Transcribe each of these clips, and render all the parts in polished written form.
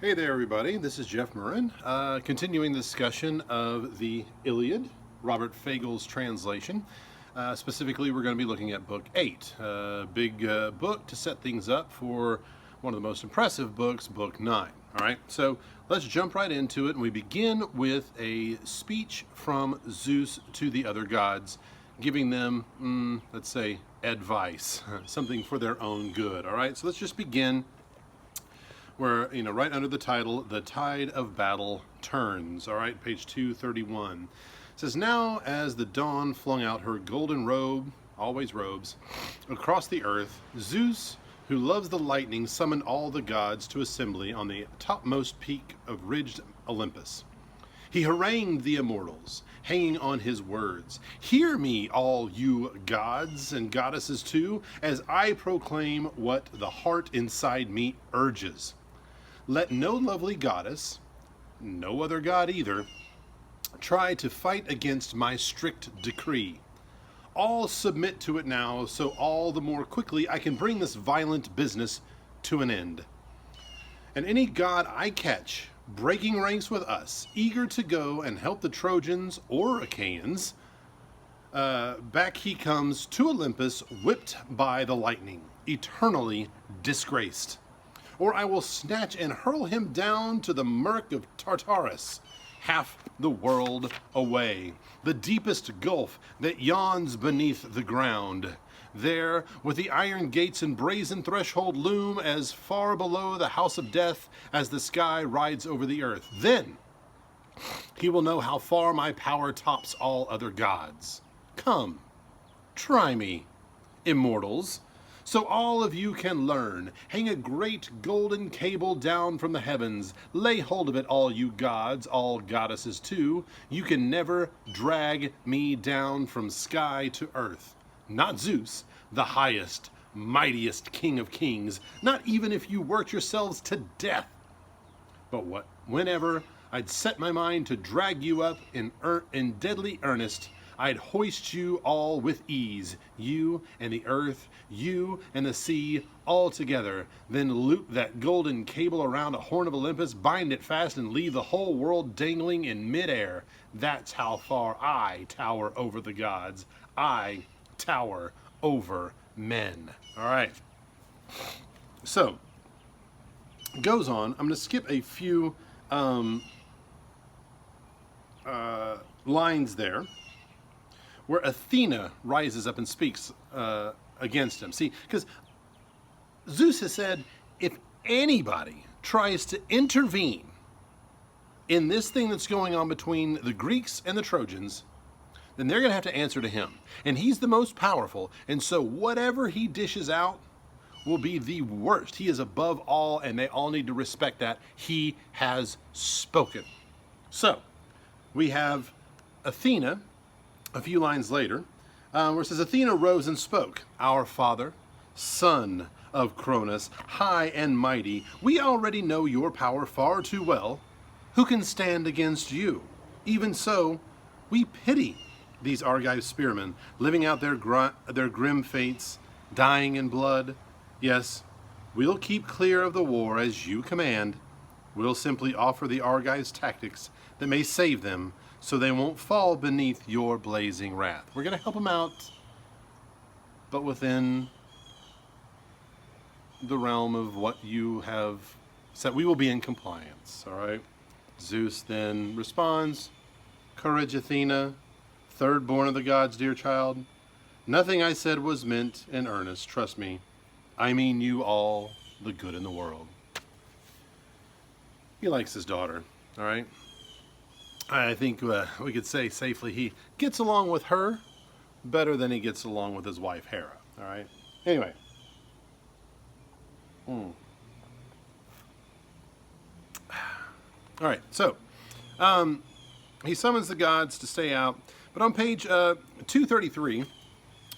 Hey there, everybody. This is Jeff Murrin, continuing the discussion of the Iliad, Robert Fagel's translation. Specifically, we're going to be looking at Book 8, a big book to set things up for one of the most impressive books, Book 9. All right, so let's jump right into it, and we begin with a speech from Zeus to the other gods, giving them, let's say, advice, something for their own good. All right, so let's just begin. Where, right under the title, The Tide of Battle Turns, all right, page 231. It says, now as the dawn flung out her golden robe, always robes, across the earth, Zeus, who loves the lightning, summoned all the gods to assembly on the topmost peak of ridged Olympus. He harangued the immortals, hanging on his words. Hear me, all you gods and goddesses too, as I proclaim what the heart inside me urges. Let no lovely goddess, no other god either, try to fight against my strict decree. All submit to it now, so all the more quickly I can bring this violent business to an end. And any god I catch, breaking ranks with us, eager to go and help the Trojans or Achaeans, back he comes to Olympus, whipped by the lightning, eternally disgraced. Or I will snatch and hurl him down to the murk of Tartarus, half the world away, the deepest gulf that yawns beneath the ground. There, with the iron gates and brazen threshold loom as far below the house of death as the sky rides over the earth. Then he will know how far my power tops all other gods. Come, try me, immortals, so all of you can learn. Hang a great golden cable down from the heavens. Lay hold of it, all you gods, all goddesses too. You can never drag me down from sky to earth. Not Zeus, the highest, mightiest king of kings, not even if you worked yourselves to death. But whenever I'd set my mind to drag you up in deadly earnest, I'd hoist you all with ease, you and the earth, you and the sea, all together, then loop that golden cable around a horn of Olympus, bind it fast, and leave the whole world dangling in midair. That's how far I tower over the gods. I tower over men. All right. So, goes on. I'm going to skip a few lines there, where Athena rises up and speaks against him. See, because Zeus has said, if anybody tries to intervene in this thing that's going on between the Greeks and the Trojans, then they're going to have to answer to him. And he's the most powerful, and so whatever he dishes out will be the worst. He is above all, and they all need to respect that. He has spoken. So, we have Athena, a few lines later, where it says, Athena rose and spoke. Our father, son of Cronus, high and mighty, we already know your power far too well. Who can stand against you? Even so, we pity these Argive spearmen, living out their grim fates, dying in blood. Yes, we'll keep clear of the war as you command. We'll simply offer the Argives tactics that may save them, so they won't fall beneath your blazing wrath. We're going to help them out, but within the realm of what you have said. We will be in compliance, all right? Zeus then responds, Courage, Athena, third born of the gods, dear child. Nothing I said was meant in earnest, trust me. I mean you all the good in the world. He likes his daughter, all right? I think we could say safely he gets along with her better than he gets along with his wife, Hera. All right? Anyway. All right, so he summons the gods to stay out. But on page 233,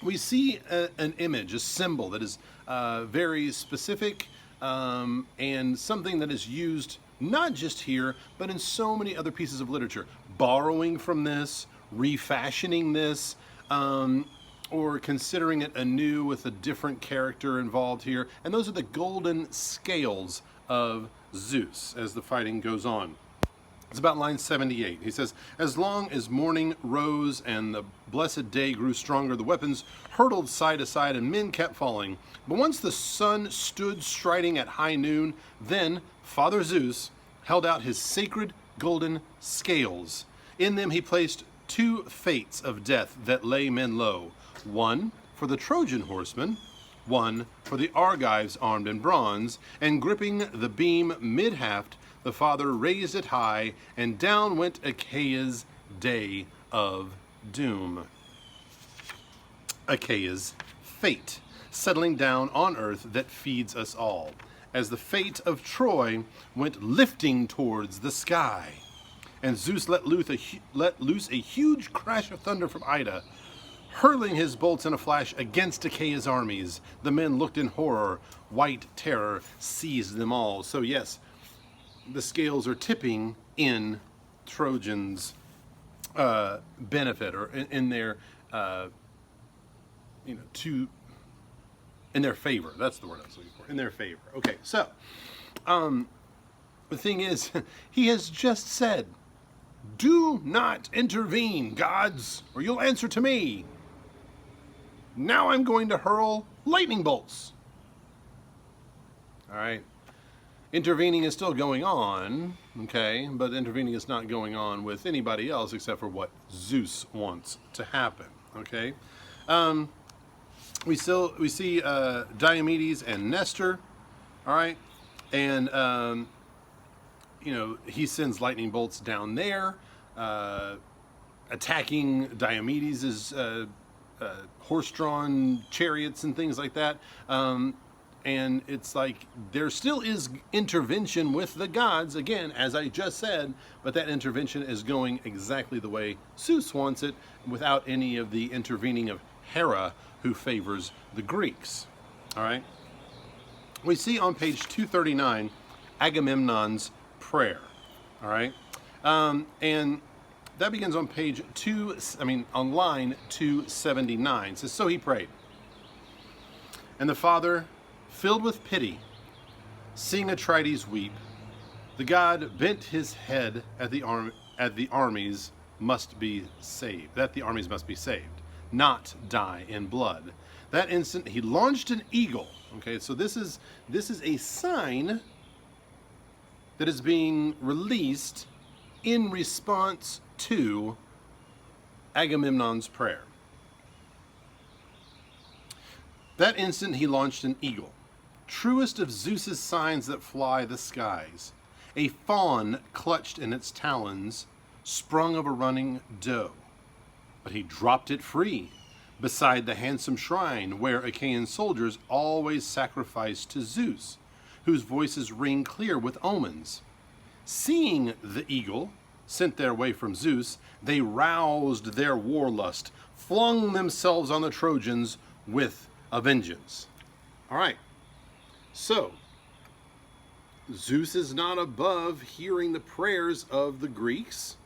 we see an image, a symbol that is very specific and something that is used not just here, but in so many other pieces of literature. Borrowing from this, refashioning this, or considering it anew with a different character involved here. And those are the golden scales of Zeus as the fighting goes on. It's about line 78. He says, as long as morning rose and the blessed day grew stronger, the weapons hurtled side to side and men kept falling. But once the sun stood striding at high noon, then Father Zeus held out his sacred golden scales. In them he placed two fates of death that lay men low, one for the Trojan horsemen, one for the Argives armed in bronze, and gripping the beam mid-haft, the Father raised it high, and down went Achaea's day of doom. Achaea's fate, settling down on earth that feeds us all, as the fate of Troy went lifting towards the sky. And Zeus let loose a huge crash of thunder from Ida, hurling his bolts in a flash against Achaea's armies. The men looked in horror. White terror seized them all. So yes, the scales are tipping in Trojans' benefit, or in their, in their favor. That's the word I was looking for. In their favor. Okay, so the thing is, he has just said, "Do not intervene, gods, or you'll answer to me. Now I'm going to hurl lightning bolts." All right. Intervening is still going on, okay, but intervening is not going on with anybody else except for what Zeus wants to happen, okay? We see Diomedes and Nestor, all right, and he sends lightning bolts down there, attacking Diomedes' horse-drawn chariots and things like that. And it's like there still is intervention with the gods, again, as I just said, but that intervention is going exactly the way Zeus wants it, without any of the intervening of Hera, who favors the Greeks. All right? We see on page 239 Agamemnon's prayer. All right? And that begins on on line 279. It says, so he prayed. And the Father, filled with pity, seeing Atrides weep, the god bent his head at the armies must be saved. That the armies must be saved, not die in blood. That instant he launched an eagle. Okay, so this is a sign that is being released in response to Agamemnon's prayer. That instant he launched an eagle, truest of Zeus's signs that fly the skies. A fawn clutched in its talons, sprung of a running doe. But he dropped it free, beside the handsome shrine where Achaean soldiers always sacrificed to Zeus, whose voices ring clear with omens. Seeing the eagle, sent their way from Zeus, they roused their warlust, flung themselves on the Trojans with a vengeance. All right, so Zeus is not above hearing the prayers of the Greeks,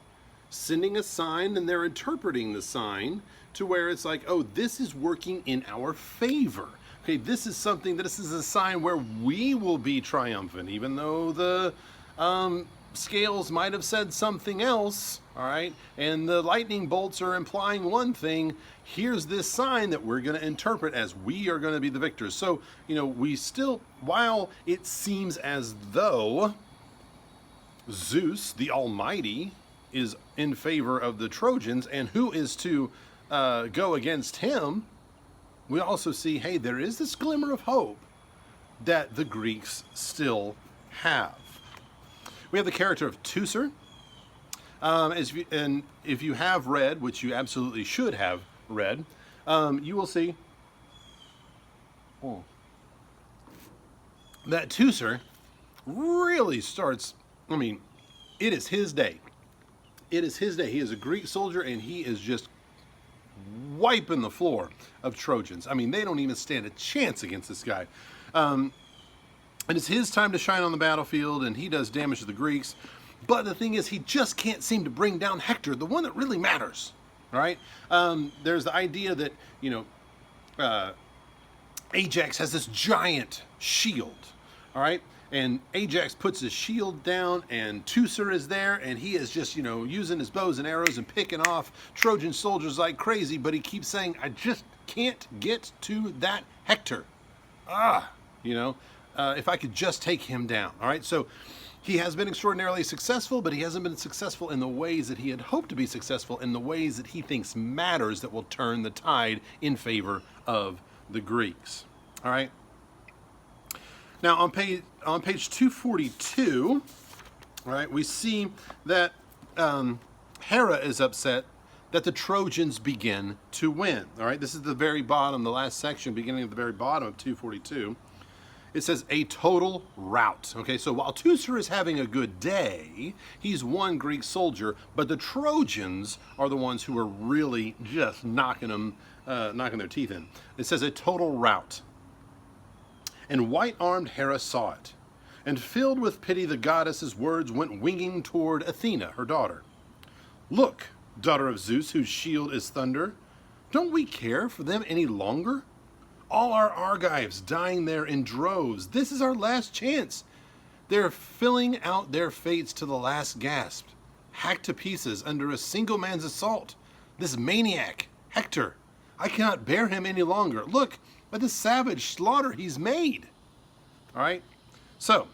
sending a sign, and they're interpreting the sign to where it's like, oh, this is working in our favor. Okay, this is a sign where we will be triumphant, even though the scales might have said something else, all right? And the lightning bolts are implying one thing. Here's this sign that we're going to interpret as we are going to be the victors. So, we still, while it seems as though Zeus, the Almighty, is in favor of the Trojans, and who is to go against him, we also see, hey, there is this glimmer of hope that the Greeks still have. We have the character of Teucer. And if you have read, which you absolutely should have read, you will see that Teucer really starts, it is his day. It is his day. He is a Greek soldier, and he is just wiping the floor of Trojans. They don't even stand a chance against this guy. And it's his time to shine on the battlefield, and he does damage to the Greeks. But the thing is, he just can't seem to bring down Hector, the one that really matters. All right? There's the idea that, Ajax has this giant shield. All right? And Ajax puts his shield down, and Teucer is there, and he is just, using his bows and arrows and picking off Trojan soldiers like crazy, but he keeps saying, I just can't get to that Hector. If I could just take him down. All right, so he has been extraordinarily successful, but he hasn't been successful in the ways that he had hoped to be successful, in the ways that he thinks matters, that will turn the tide in favor of the Greeks. All right. Now on page 242, all right, we see that Hera is upset that the Trojans begin to win. All right, this is the very bottom, the last section, beginning at the very bottom of 242. It says a total rout. Okay, so while Teucer is having a good day, he's one Greek soldier, but the Trojans are the ones who are really just knocking their teeth in. It says a total rout. And white-armed Hera saw it, and filled with pity, the goddess's words went winging toward Athena, her daughter. Look, daughter of Zeus, whose shield is thunder, don't we care for them any longer? All our Argives dying there in droves. This is our last chance. They're filling out their fates to the last gasp, hacked to pieces under a single man's assault. This maniac, Hector, I cannot bear him any longer. Look at the savage slaughter he's made. All right, so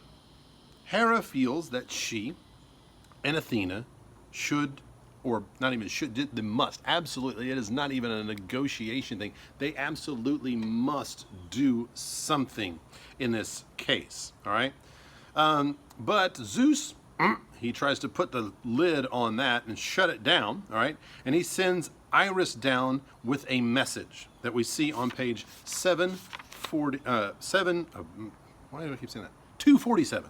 Hera feels that she and Athena should, or not even should, they must. Absolutely, it is not even a negotiation thing. They absolutely must do something in this case, all right? But Zeus, he tries to put the lid on that and shut it down, all right? And he sends Iris down with a message that we see on page 747. Why do I keep saying that? 247,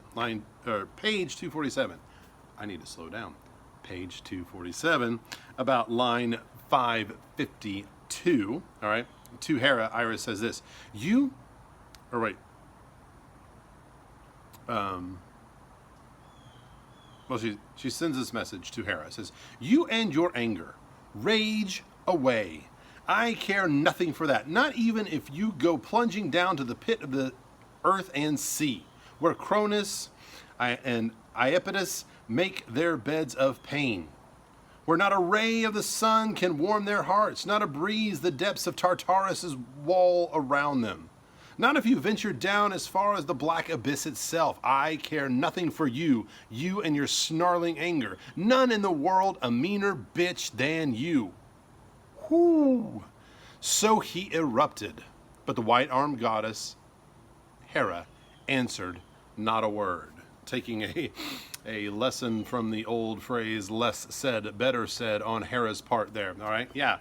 page 247. I need to slow down. Page 247, about line 552, all right? To Hera, Iris says this, she sends this message to Hera. It says, you and your anger, rage away. I care nothing for that, not even if you go plunging down to the pit of the earth and sea, where Cronus and Iapetus make their beds of pain, where not a ray of the sun can warm their hearts, not a breeze the depths of Tartarus's wall around them. Not if you venture down as far as the black abyss itself. I care nothing for you, you and your snarling anger. None in the world a meaner bitch than you. Whoo! So he erupted, but the white-armed goddess, Hera, answered not a word, taking a lesson from the old phrase, less said, better said, on Hera's part there, all right? Yeah.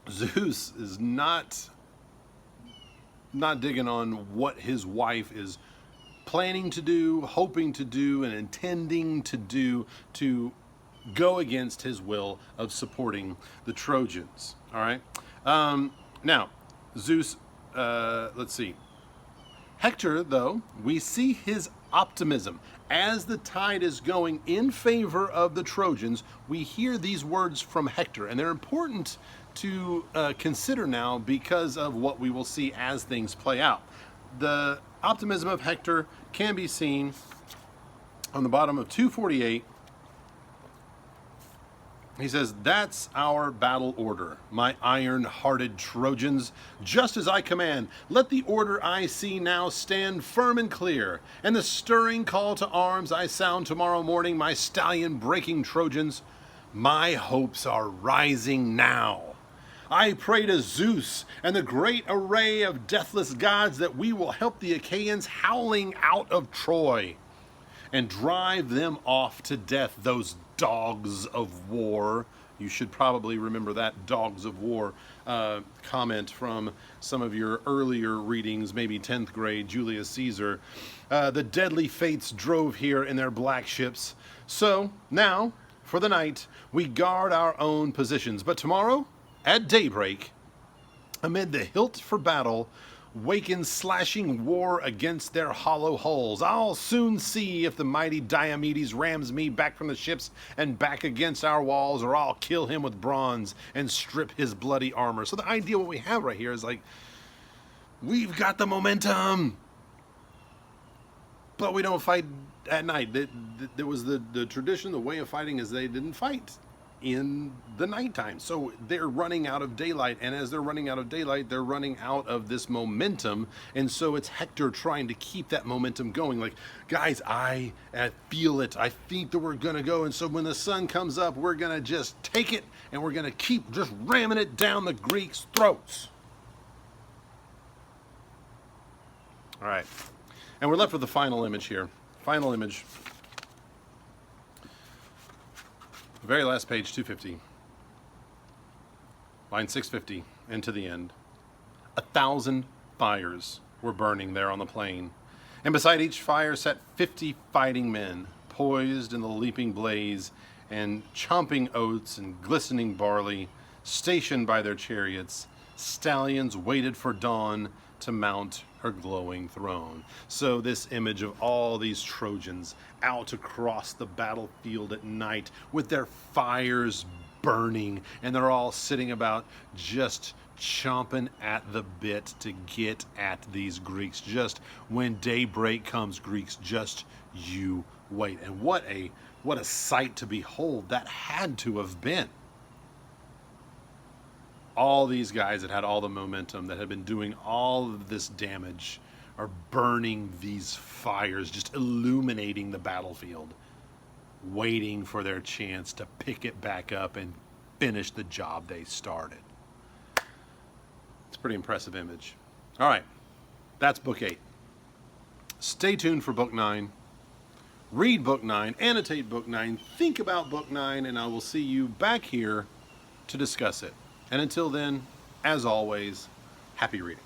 Zeus is not digging on what his wife is planning to do, hoping to do, and intending to do to go against his will of supporting the Trojans, all right? Now, Zeus, let's see. Hector, though, we see his optimism. As the tide is going in favor of the Trojans, we hear these words from Hector, and they're important to consider now because of what we will see as things play out. The optimism of Hector can be seen on the bottom of 248. He says, that's our battle order, my iron-hearted Trojans. Just as I command, let the order I see now stand firm and clear, and the stirring call to arms I sound tomorrow morning, my stallion-breaking Trojans. My hopes are rising now. I pray to Zeus and the great array of deathless gods that we will help the Achaeans howling out of Troy and drive them off to death, those dogs of war. You should probably remember that dogs of war comment from some of your earlier readings, maybe 10th grade, Julius Caesar. The deadly fates drove here in their black ships. So now, for the night, we guard our own positions. But tomorrow, at daybreak, amid the hilt for battle, waken slashing war against their hollow hulls. I'll soon see if the mighty Diomedes rams me back from the ships and back against our walls, or I'll kill him with bronze and strip his bloody armor. So the idea what we have right here is like, we've got the momentum. but we don't fight at night. There was the tradition, the way of fighting is they didn't fight in the nighttime. So they're running out of daylight, and as they're running out of daylight, they're running out of this momentum, and so it's Hector trying to keep that momentum going. Like, guys, I feel it. I think that we're gonna go, and so when the sun comes up, we're gonna just take it, and we're gonna keep just ramming it down the Greeks' throats. All right, and we're left with the final image here. Final image. The very last page, 250. Line 650, into the end. 1,000 fires were burning there on the plain, and beside each fire sat 50 fighting men, poised in the leaping blaze, and chomping oats and glistening barley, stationed by their chariots. Stallions waited for dawn to mount her glowing throne. So this image of all these Trojans out across the battlefield at night with their fires burning, and they're all sitting about just chomping at the bit to get at these Greeks. Just when daybreak comes, Greeks, just you wait. And what a sight to behold that had to have been. All these guys that had all the momentum, that had been doing all of this damage, are burning these fires, just illuminating the battlefield, waiting for their chance to pick it back up and finish the job they started. It's a pretty impressive image. All right, that's book 8. Stay tuned for book 9. Read book 9, annotate book 9, think about book 9, and I will see you back here to discuss it. And until then, as always, happy reading.